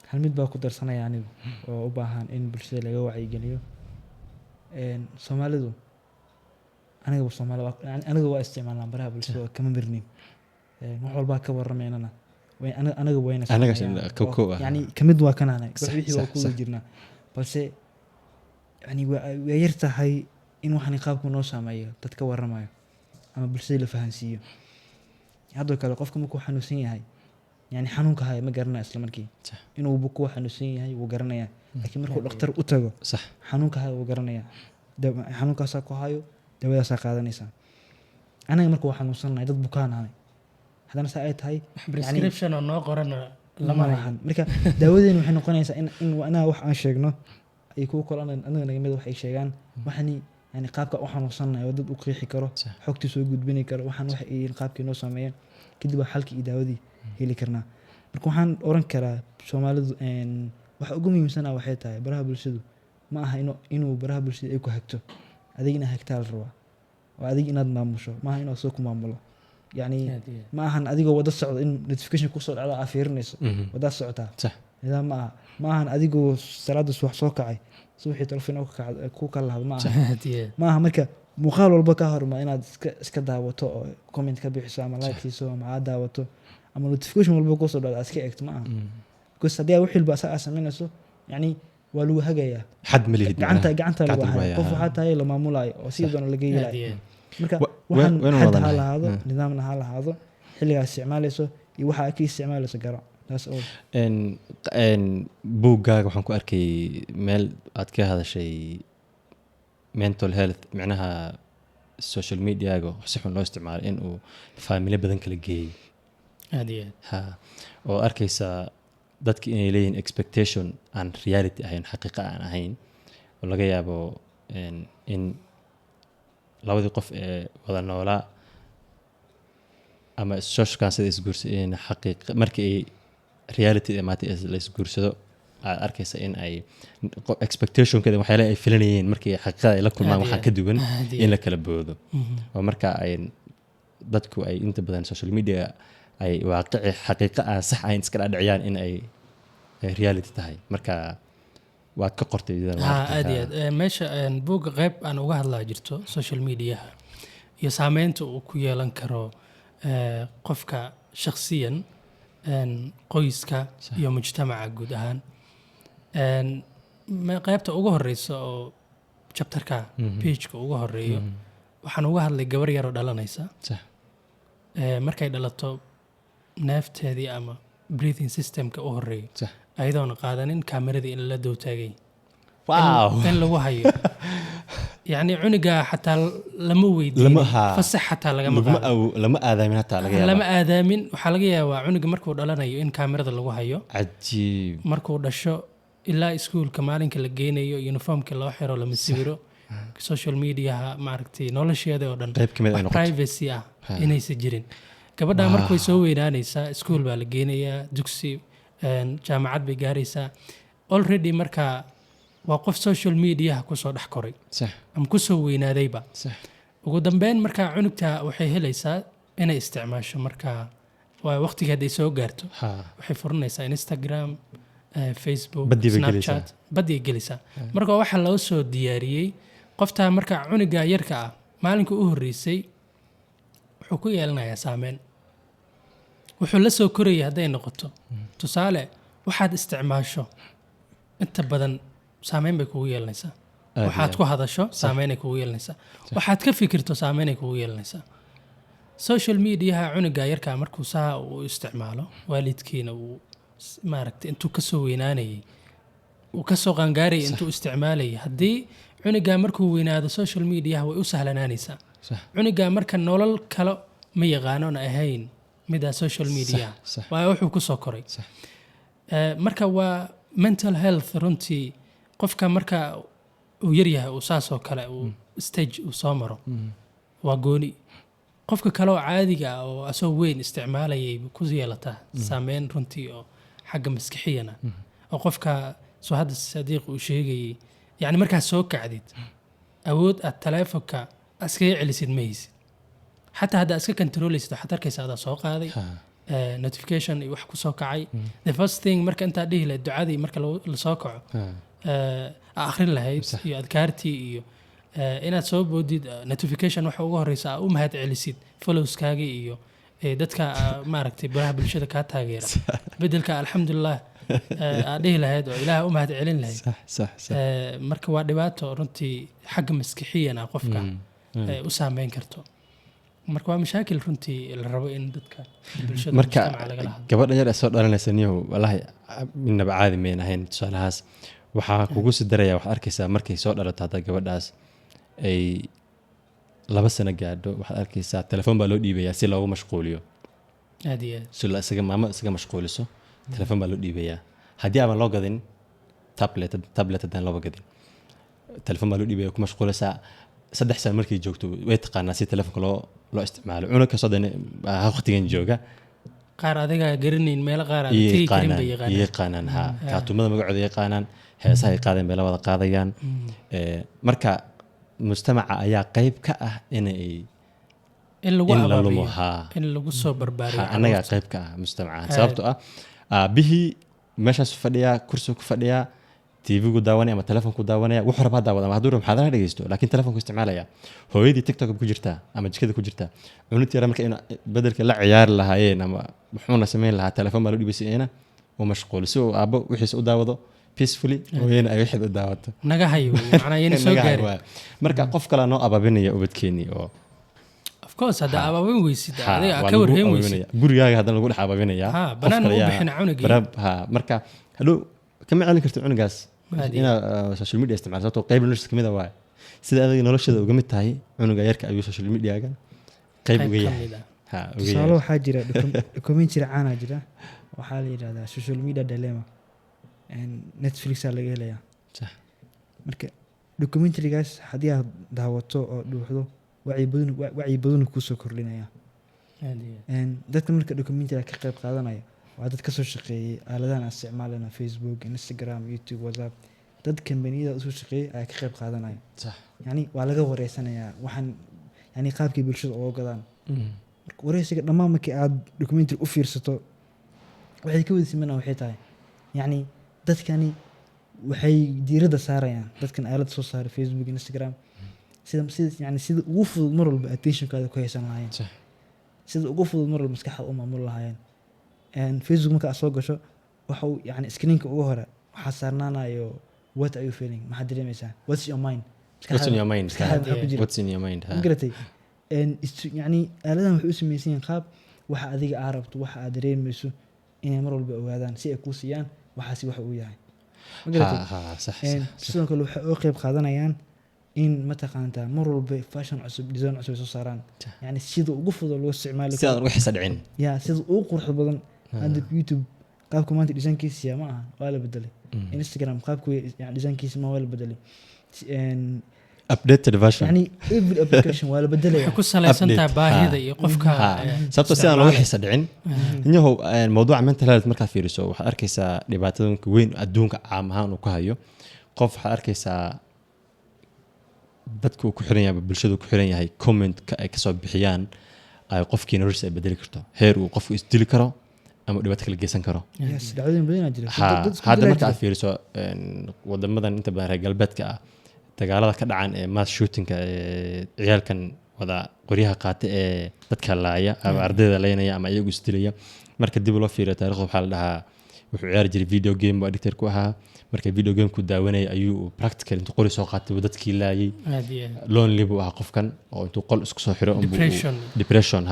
hal mid baa ku darsanaya anigu oo u baahan in bulshada laga wacyigeliyo. Soomaalidu aniga waa isticmaalnaa baraha bulshada oo kama mirnin. wax walbaa ka warramaynana anaga wayna yani kamid waa kanaan wixii waa ku jirnaa, balse yani waa yar tahay in waxaan qaabku noo saameeyo dad ka warramayo ama bulshada la fahansiiyo. haddoo kale qofka markuu xanuunsan yahay yani xanuunka haya ma garanaya isla markii inuu buku xanuunsan yahay wuu garanayaa, laakiin markuu dhakhtar u tago xanuunka haya wuu garanayaa, xanuunkaasaa ku hayo dawadaasaa qaadanaysaa. anaga markuu xanuunsanahay dad bukaan ahay haddana saa ay tahay prescription oo noo qoran lama lahan, marka daawadeena waxay noqonaysaa in anaa wax aan sheegno ay kuwa kale anaga naga mid wax ay sheegaan waxani yani qaabka u xanuunsanahay oo dad u qeexi karo, xogtii soo gudbini karo, waxaan wax ay qaabkii noo sameeyeen kadib waa xalkii iyo daawadii heli karnaa. marka waxaan oran karaa Soomaalidu waxa ugu muhiimsan waxay tahay baraha bulshadu ma aha inuu baraha bulshada ay ku hagto, adigina hagtaa la rabaa, waa adig inaad maamusho, ma aha inuu soo ku maamulo. yani ma ahan adigoo wada socdo in notification ku soo dhacdo aad fiirinayso wada socotaa nidaam ma ahan adigoo salaada subax soo kacay subaxii telefoon ku kala lahad ma aha marka muuqaal walba ka horma inaad iska daawato oo comment ka bixiso ama like siiso ama aad daawato ama notification walba ku soo dhacdo iska eegto ma aha, because haddii wax walba aad sameynayso yani waa lagu hagayaa xad malihid gacanta lagu hayaa qof waxa tahay la maamulayo oo si doona laga yeelayo. marka waxaan xad ha lahaado nidaamna ha lahaado xilligaa isticmaalayso iyo waxa aad ka isticmaalayso garo taas oo buuggaaga waxaan ku arkay meel aad ka hadashay mental health, macnaha social mediaga si xun loo isticmaalo in uu family badan kala geeyo oo arkaysa dadka inay leeyihiin expectation aan reality ahayn, xaqiiqa aan ahayn, oo laga yaabo in labadii qof ee wada noolaa ama social sida isguursadeen xaqiiqa markii ay reality maanta la isguursado aad arkaysa in ay expectation-keeda waxyaale ay filanayeen markii xaqiiqada ay la kulmaan waxaan ka duwan in la kala boodo. oo marka ay dadku ay inta badan social media ay waaqici xaqiiqa aan sax ahayn iska dhacayaan in ay reality tahay. marka waad ka qortay aad iyo aad meesha buugga qayb aan uga hadlaa jirto social media iyo saameynta uu ku yeelan karo qofka shakhsiyan, qoyska iyo mujtamaca guud ahaan. qaybta ugu horeysa oo chapterka page-ka ugu horeeyo waxaan uga hadlay gabar yar oo dhalanaysa markay dhalato neefteedii ama breathing system-ka u horeeyo ayadoona qaadanin kaameradii in la dowtaagay in lagu hayo yani cuniga xataa lama weydiin fasax xataa lama aadaamin hataa laga yaabaa lama aadaamin. waxaa laga yaabaa cuniga markuu dhalanayo in kaamerada lagu hayo cajiib, markuu dhasho ilaa iskuulka maalinka la geynayo uniformka loo xiro lama sawiro. social mediaha maaragtay nolosheeda oo dhan privacy ah inaysa jirin. gabadha markay soo weynaanaysaa iskuul baa la geynayaa, dugsi jaamacad bay gaaraysaa already. marka waa qof social mediaha kusoo dhex koray ama kusoo weynaadayba. ugu dambeyn markaa cunugta waxay helaysaa inay isticmaasho. marka waa waqtiga hadday soo gaarto waxay furanaysaa Instagram, Facebook, Snapchat, badii gelisaa. marka waxa loo soo diyaariyey qofta marka cuniga yarka ah maalinka u horeysay wuxuu ku yeelanayaa saameyn, wuxuu la soo korayay hadday noqoto tusaale waxaad isticmaasho inta badan saameyn bay kugu yeelanaysaa, waxaad ku hadasho saameyn ay kugu yeelanaysaa, waxaad ka fikirto saameyn ay kugu yeelanaysaa. social mediaha cuniga yarka markuu saa uu isticmaalo waalidkiina uu maaragtay intuu ka soo weynaanayay uu ka soo qaangaaray intuu isticmaalayay, haddii cuniga markuu weynaado social mediaha way u sahlanaanaysaa. cuniga marka nolol kale ma yaqaanoon ahayn mida social media waa wuxuu ku soo koray. marka waa mental health runtii qofka marka uu yar yahay uu saas oo kale uu stage uu soo maro waa gooni. qofka kale oo caadiga ah oo asoo weyn isticmaalayay ku yeelataa saameyn runtii oo xagga maskaxiyana oo qofka soo hadda sadiiq uu sheegayay yani markaad soo kacdid awood aad taleefonka askaga celisid ma haysid xataa hadda iska controleysid waxaad arkaysaa adaa soo qaaday notification iyo wax ku soo kacay the first thing marka intaad dhihi lahayd ducadii marka la soo kaco akhrin lahayd iyo adkaartii iyo inaad soo boodid notification waxa ugu horeysa u mahad celisid followskaagii iyo dadka maaragtay baraha bulshada kaa taageera bedelka alxamdulilah aad dhihi lahayd oo ilaah u mahad celin lahayd marka waa dhibaato runtii xagga maskaxiyan ah qofka u saameyn karto marka waa mashaakil runtii la rabo in dadka bulshada marka gabadha yar ee soo dhalanaysa niyow wallaahi midnaba caadi mayn ahayn tusaalahaas waxaa kugu sii daraya waxaad arkaysaa markay soo dhalato hadda gabadhaas ay 2 sano gaadho waxaad arkaysaa telefoon baa loo dhiibayaa si loogu mashquuliyo aad iyo aad si la maamo isaga mashquuliso telefoon baa loo dhiibayaa haddii aan loo gadin tablet haddaan loo gadin telefoon baa loo dhiibaya ku mashquulaysaa 3 sano markay joogto way taqaanaa si telefoonka loo isticmaalo cunug kastoo dhan waqtigan jooga qaar adiga garanayn meel qaar aad tiri karin bay yaqaanaan ha kaatumada magacooda yaqaanaan heesaha ay qaadeen bay la wada qaadayaan marka mujtamaca ayaa qayb ka ah in lagu ababiyo in lagu soo barbaariyo anaga qayb ka ah mujtamaca sababtoo ah aabihii meeshaas fadhiyaa kursiga ku fadhiyaa TV-gu daawanaya ama telefoonku daawanaya wuxuu rabaa daawada ama hadduu maxaadana dhegeysto laakiin telefoonku isticmaalaya hooyadii TikTok ku jirta ama jikada ku jirta cunugtii yar marka in bedelka la ciyaar lahaayeen ama wuxuuna sameyn lahaa telefoon baa loo dhibaysayna oo mashquul si uu aabo wixiisa u daawado peacefully hooyana ay wixii u daawato naga hayo macna inay soo gaari marka qof kale noo ababinaya ubadkeeni oo of course hada ababin weysid adiga ka warheyn weysid gurigaaga hadan lagu dhex ababinaya banaan u bixin cunugii marka hadhow kama celin karto cunugaas ina social media isticmaal sababtoo qayb noloshiisa kamid ah waay sida adiga nolosheeda uga mid tahay cunuga yarka ayuu social media-ga qayb uga yahay tusaale waxaa jira documentary caana jira waxaa la yidhahdaa social media dilemma Netflix-a laga helayaa marka documentarygaas haddii aad daawato oo dhuuxdo wacyi badan kusoo kordhinaya dadka marka documentary ka qayb qaadanaya waa dad ka soo shaqeeyay aaladahan aan isticmaalana Facebook, Instagram, YouTube, WhatsApp dad kambaniyada usoo shaqeeyay ayaa ka qayb qaadanaya yani waa laga wareysanayaa waxaan yani qaabkii bulshada uga gadaan marka wareysiga dhammaan markii aad documentary u fiirsato waxay ka wada simanayaan waxay tahay yani dadkani waxay diiradda saarayaan dadkan aalad soo saaray Facebook, Instagram sida ugu fudud mar walba attentionkaada ku haysan lahaayeen sida ugu fudud mar walba maskaxda u maamul lahaayeen Facebook marka aad soo gasho waxa uu yani screenka ugu hore waxaa saarnaanayo what are you feeling maxaad dareemaysaa what's in your mind garatay yani aaladan waxay u samaysan yihiin qaab waxa adiga aa rabto waxa aad dareemayso inay mar walba ogaadaan si ay kuu siiyaan waxaasi waxa uu yahay sidoo kale waxay uga qayb qaadanayaan in mataqaantaa mar walba fashion cusub design cusub soo saaraan yani sida ugu fudud loo isticmaali sida ugu xisa dhicin sida ugu quruxda badan hadda YouTube qaabka maanta designkiisa ma aha waa la bedelay Instagram qaabku yani designkiisa ma waa la bedelay updated version yani every application waa la bedelay ku saleysantaa baahida iyo qofka sababtoo sidaan loogu xisa dhicin inyahow mawduuca mental health markaad fiiriso waxaad arkaysaa dhibaatooyinka weyn adduunka caam ahaan uu ku hayo qof waxaad arkaysaa dadku ku xiran yahay bulshadu ku xiran yahay comment-ka ay kasoo bixiyaan ay qofkii noloshiisa ay bedeli karto heer uu qofku isdili karo ama dhibaato kala geysan karo hadda marka aad fiiriso wadamadan inta badan reer galbeedka ah dagaalada ka dhacan ee mass shootingka ciyaalkan wada qoryaha qaata ee dadka laaya ama ardayda leynaya ama iyagu isdilaya marka dib loo fiiriyo taariikhda waxaa la dhahaa wuxuu ciyaari jiray video game buu addicted ku ahaa marka video game ku daawanayay ayuu practical intuu qori soo qaatay dadkii laayay lonely buu ahaa qofkan oo intuu qol isku soo xiro depression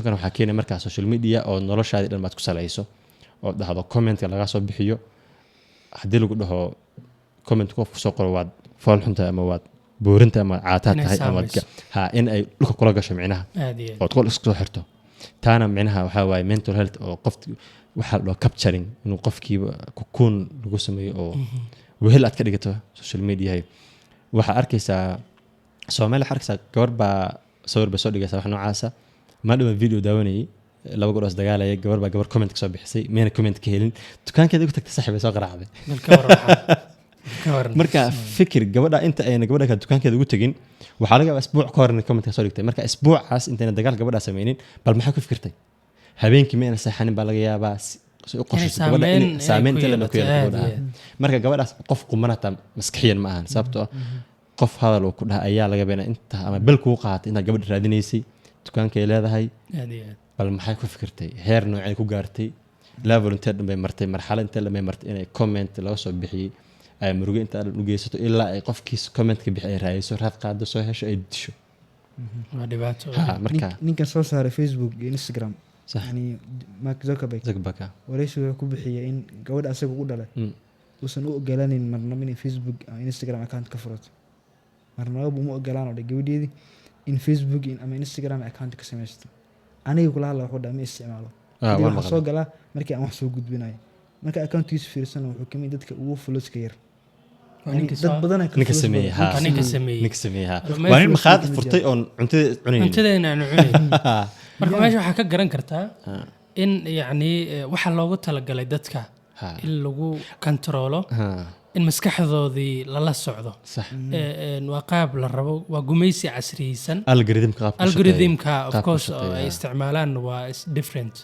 kan waxaa keenay markaa social media oo noloshaadii dhan baad ku salayso oo dhahdo comment-ka laga soo bixiyo haddii lagu dhaho comment qofku soo qoro waad fool xunta ama waad boorinta ama caataa tahay ama in ay dhulka kula gasho micnaha oo qol isku soo xirto taana micnaha waxaa waaye mental health oo qofki waxaa loo capturing inuu qofkiiba kukuun lagu sameeyo oo wehel aad ka dhigato social media waxaa arkaysaa Soomaaliya waxaa arkaysaa gabar baa sawir bay soo dhigaysaa wax noocaasa maadaama video daawanayay laba gabdhood dagaalaya gabar baa gabar comment ka soo bixisay meena comment ka helin dukaankeeda ugu tagtay saaxiib ay soo qaraacday marka fikir gabadha inta ayna gabadha ka dukaankeeda ugu tagin waxaa laga yaabaa isbuuc ka hor in comment ka soo dhigtay marka isbuucaas intayna dagaal gabadha sameeynin bal maxay ku fikirtay habeenkii ma ayna seexanin baa laga yaabaa u qorshaysay gabadha in saameyn tala ku yeelato marka gabadhaas qof qumanata maskaxiyan ma ahan sababtoo qof hadal uu ku dhahay ayaa laga beenaa inta ama bal kuu qaatay inaad gabadha raadinaysay dukaankay leedahay bal maxay ku fikirtay heer noocay ku gaartay level intee dhan bay martay marxalad intee dhan bay martay inay comment laga soo bixiyay ay murugo inta dhan u geysato ilaa ay qofkiis comment ka bixi ay raayso raad qaado soo hesho ay disho waa dhibaato marka ninkan soo saaray Facebook iyo Instagram صح يعني Mark Zuckerberg wareysi wuxuu ku bixiyay in gabadha asaga u dhalay uusan u ogolaanin marnaba in Facebook ama Instagram account ka furato marnaba uma ogolaano gabadheedii in Facebook ama Instagram account ka samaysto aniga kula hadla wuxuu dhaamay isticmaalo waxaa soo galaa markii aan wax soo gudbinayo marka accountkiisa fiirsan wuxuu kamid dadka ugu fuluska yar dad badan ninka sameeyaa waa nin makhaad furtay oon cuntadeena aan cunayn marka meesha waxaa ka garan kartaa in yacni waxaa loogu talagalay dadka in lagu kontaroolo in maskaxdoodii lala socdo waa qaab la rabo waa gumaysi casriyeysan algorithmka of course oo ay isticmaalaan waa different